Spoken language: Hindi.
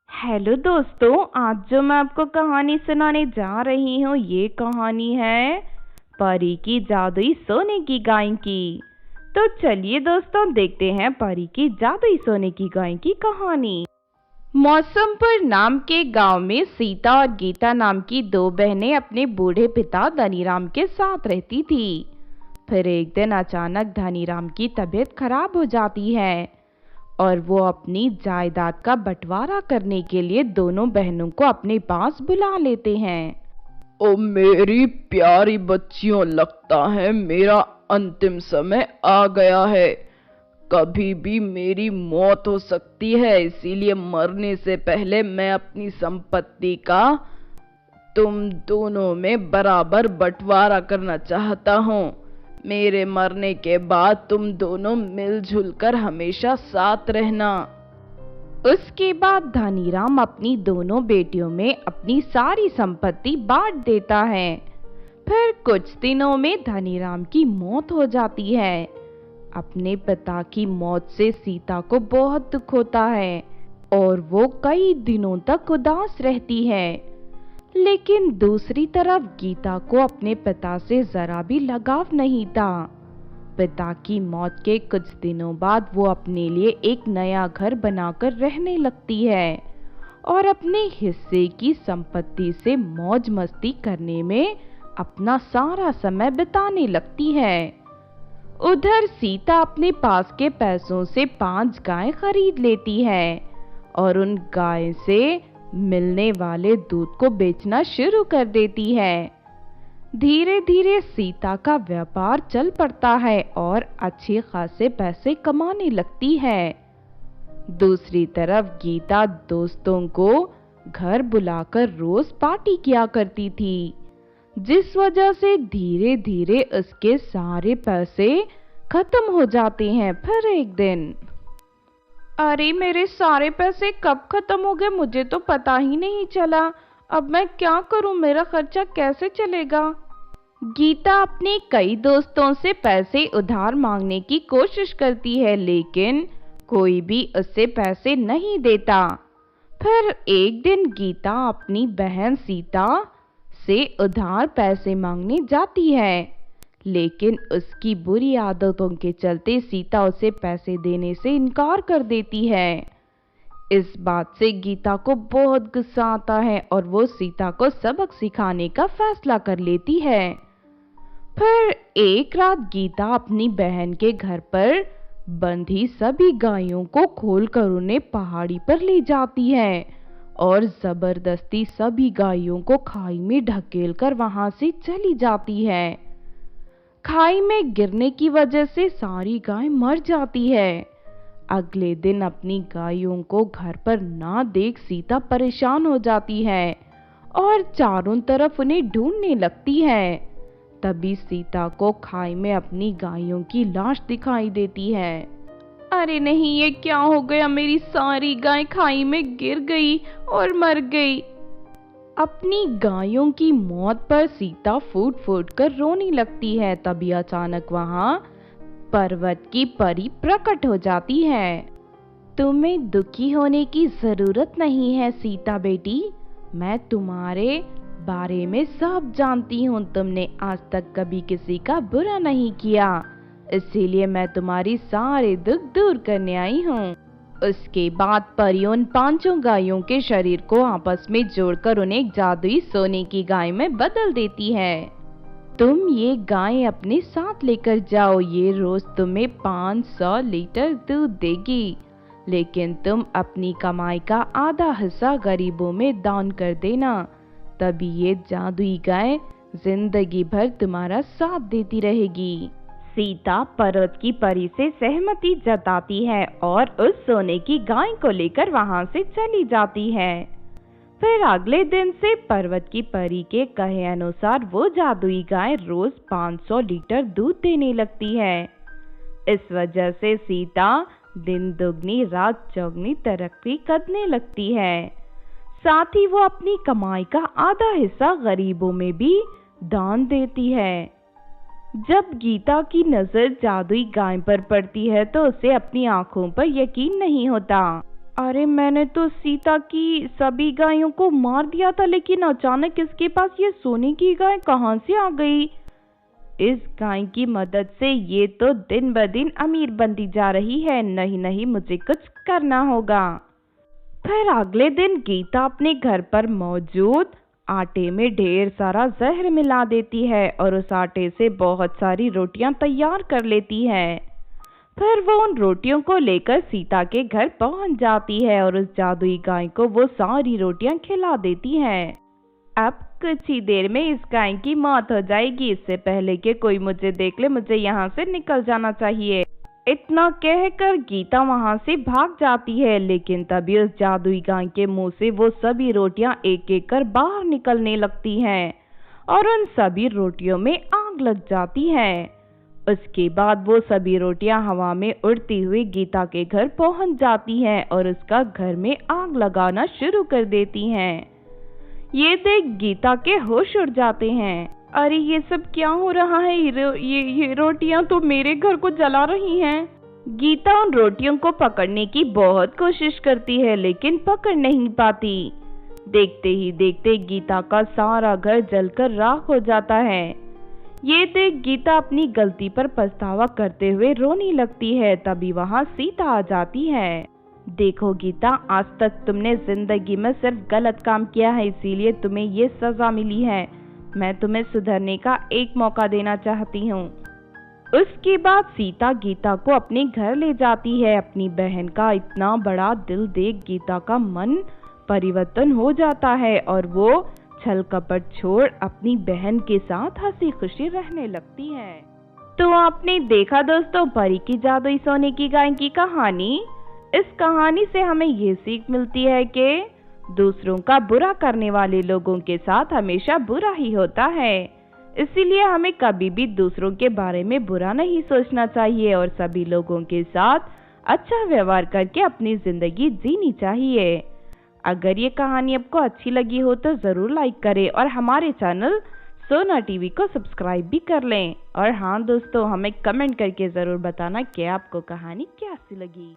हेलो दोस्तों, आज जो मैं आपको कहानी सुनाने जा रही हूँ ये कहानी है परी की जादुई सोने की गाय की। तो चलिए दोस्तों, देखते हैं परी की जादुई सोने की गाय की कहानी। मौसमपुर नाम के गांव में सीता और गीता नाम की दो बहनें अपने बूढ़े पिता धनीराम के साथ रहती थी। फिर एक दिन अचानक धनीराम की तबीयत खराब हो जाती है और वो अपनी जायदाद का बंटवारा करने के लिए दोनों बहनों को अपने पास बुला लेते हैं। ओ मेरी प्यारी बच्चियों, लगता है मेरा अंतिम समय आ गया है। कभी भी मेरी मौत हो सकती है, इसीलिए मरने से पहले मैं अपनी संपत्ति का तुम दोनों में बराबर बंटवारा करना चाहता हूँ। मेरे मरने के बाद तुम दोनों मिलजुल कर हमेशा साथ रहना। उसके बाद धनीराम अपनी दोनों बेटियों में अपनी सारी संपत्ति बांट देता है। फिर कुछ दिनों में धनीराम की मौत हो जाती है। अपने पिता की मौत से सीता को बहुत दुख होता है और वो कई दिनों तक उदास रहती है। लेकिन दूसरी तरफ गीता को अपने पिता से जरा भी लगाव नहीं था। पिता की मौत के कुछ दिनों बाद वो अपने लिए एक नया घर बनाकर रहने लगती है और अपने हिस्से की संपत्ति से मौज मस्ती करने में अपना सारा समय बिताने लगती है। उधर सीता अपने पास के पैसों से 5 गायें खरीद लेती है और उन गाय से मिलने वाले दूध को बेचना शुरू कर देती है। धीरे धीरे सीता का व्यापार चल पड़ता है और अच्छे खासे पैसे कमाने लगती है। दूसरी तरफ गीता दोस्तों को घर बुलाकर रोज पार्टी किया करती थी, जिस वजह से धीरे धीरे उसके सारे पैसे खत्म हो जाते हैं। फिर एक दिन, अरे मेरे सारे पैसे कब खत्म हो गए, मुझे तो पता ही नहीं चला। अब मैं क्या करूं, मेरा खर्चा कैसे चलेगा। गीता अपने कई दोस्तों से पैसे उधार मांगने की कोशिश करती है, लेकिन कोई भी उससे पैसे नहीं देता। फिर एक दिन गीता अपनी बहन सीता से उधार पैसे मांगने जाती है, लेकिन उसकी बुरी आदतों के चलते सीता उसे पैसे देने से इनकार कर देती है। इस बात से गीता को बहुत गुस्सा आता है और वो सीता को सबक सिखाने का फैसला कर लेती है। फिर एक रात गीता अपनी बहन के घर पर बंधी सभी गायों को खोलकर उन्हें पहाड़ी पर ले जाती है और जबरदस्ती सभी गायों को खाई में ढकेल कर वहां से चली जाती है। खाई में गिरने की वजह से सारी गाय मर जाती है। अगले दिन अपनी गायों को घर पर ना देख सीता परेशान हो जाती है और चारों तरफ उन्हें ढूंढने लगती है। तभी सीता को खाई में अपनी गायों की लाश दिखाई देती है। अरे नहीं, ये क्या हो गया, मेरी सारी गाय खाई में गिर गई और मर गई। अपनी गायों की मौत पर सीता फूट फूट कर रोने लगती है। तभी अचानक वहां पर्वत की परी प्रकट हो जाती है। तुम्हें दुखी होने की जरूरत नहीं है सीता बेटी, मैं तुम्हारे बारे में सब जानती हूँ। तुमने आज तक कभी किसी का बुरा नहीं किया, इसीलिए मैं तुम्हारी सारे दुख दूर करने आई हूँ। उसके बाद परी उन 5 गायों के शरीर को आपस में जोड़कर उन्हें एक जादुई सोने की गाय में बदल देती है। तुम ये गाय अपने साथ लेकर जाओ, ये रोज तुम्हें 500 लीटर दूध देगी, लेकिन तुम अपनी कमाई का आधा हिस्सा गरीबों में दान कर देना। तभी ये जादुई गाय जिंदगी भर तुम्हारा साथ देती रहेगी। सीता पर्वत की परी से सहमति जताती है और उस सोने की गाय को लेकर वहां से चली जाती है। फिर अगले दिन से पर्वत की परी के कहे अनुसार वो जादुई गाय रोज 500 लीटर दूध देने लगती है। इस वजह से सीता दिन दुगनी रात चौगनी तरक्की करने लगती है। साथ ही वो अपनी कमाई का आधा हिस्सा गरीबों में भी दान देती है। जब गीता की नजर जादुई गाय पर पड़ती है तो उसे अपनी आंखों पर यकीन नहीं होता। अरे मैंने तो सीता की सभी गायों को मार दिया था, लेकिन अचानक इसके पास ये सोने की गाय कहाँ से आ गई? इस गाय की मदद से ये तो दिन ब दिन अमीर बनती जा रही है। नहीं नहीं, मुझे कुछ करना होगा। फिर अगले दिन गीता अपने घर पर मौजूद आटे में ढेर सारा जहर मिला देती है और उस आटे से बहुत सारी रोटियां तैयार कर लेती है। फिर वो उन रोटियों को लेकर सीता के घर पहुंच जाती है और उस जादुई गाय को वो सारी रोटियां खिला देती है। अब कुछ ही देर में इस गाय की मौत हो जाएगी। इससे पहले कि कोई मुझे देख ले, मुझे यहाँ से निकल जाना चाहिए। इतना कहकर गीता वहां से भाग जाती है, लेकिन तभी उस जादुई गाय के मुंह से वो सभी रोटियां एक एक कर बाहर निकलने लगती हैं और उन सभी रोटियों में आग लग जाती है। उसके बाद वो सभी रोटियां हवा में उड़ती हुई गीता के घर पहुंच जाती हैं और उसका घर में आग लगाना शुरू कर देती हैं। ये देख गीता के होश उड़ जाते हैं। अरे ये सब क्या हो रहा है? ये रोटियां तो मेरे घर को जला रही हैं। गीता उन रोटियों को पकड़ने की बहुत कोशिश करती है, लेकिन पकड़ नहीं पाती। देखते ही देखते गीता का सारा घर जलकर राख हो जाता है। ये देख गीता अपनी गलती पर पछतावा करते हुए रोने लगती है। तभी वहाँ सीता आ जाती है। देखो गीता, आज तक तुमने जिंदगी में सिर्फ गलत काम किया है, इसीलिए तुम्हें ये सजा मिली है। मैं तुम्हें सुधरने का एक मौका देना चाहती हूँ। उसके बाद सीता गीता को अपने घर ले जाती है। अपनी बहन का इतना बड़ा दिल देख गीता का मन परिवर्तन हो जाता है और वो छल कपट छोड़ अपनी बहन के साथ हंसी खुशी रहने लगती है। तो आपने देखा दोस्तों, परी की जादुई सोने की गाय की कहानी। इस कहानी से हमें ये सीख मिलती है कि दूसरों का बुरा करने वाले लोगों के साथ हमेशा बुरा ही होता है। इसीलिए हमें कभी भी दूसरों के बारे में बुरा नहीं सोचना चाहिए और सभी लोगों के साथ अच्छा व्यवहार करके अपनी जिंदगी जीनी चाहिए। अगर ये कहानी आपको अच्छी लगी हो तो जरूर लाइक करें और हमारे चैनल सोना टीवी को सब्सक्राइब भी कर लें। और हाँ दोस्तों, हमें कमेंट करके जरूर बताना कि आपको कहानी कैसी लगी।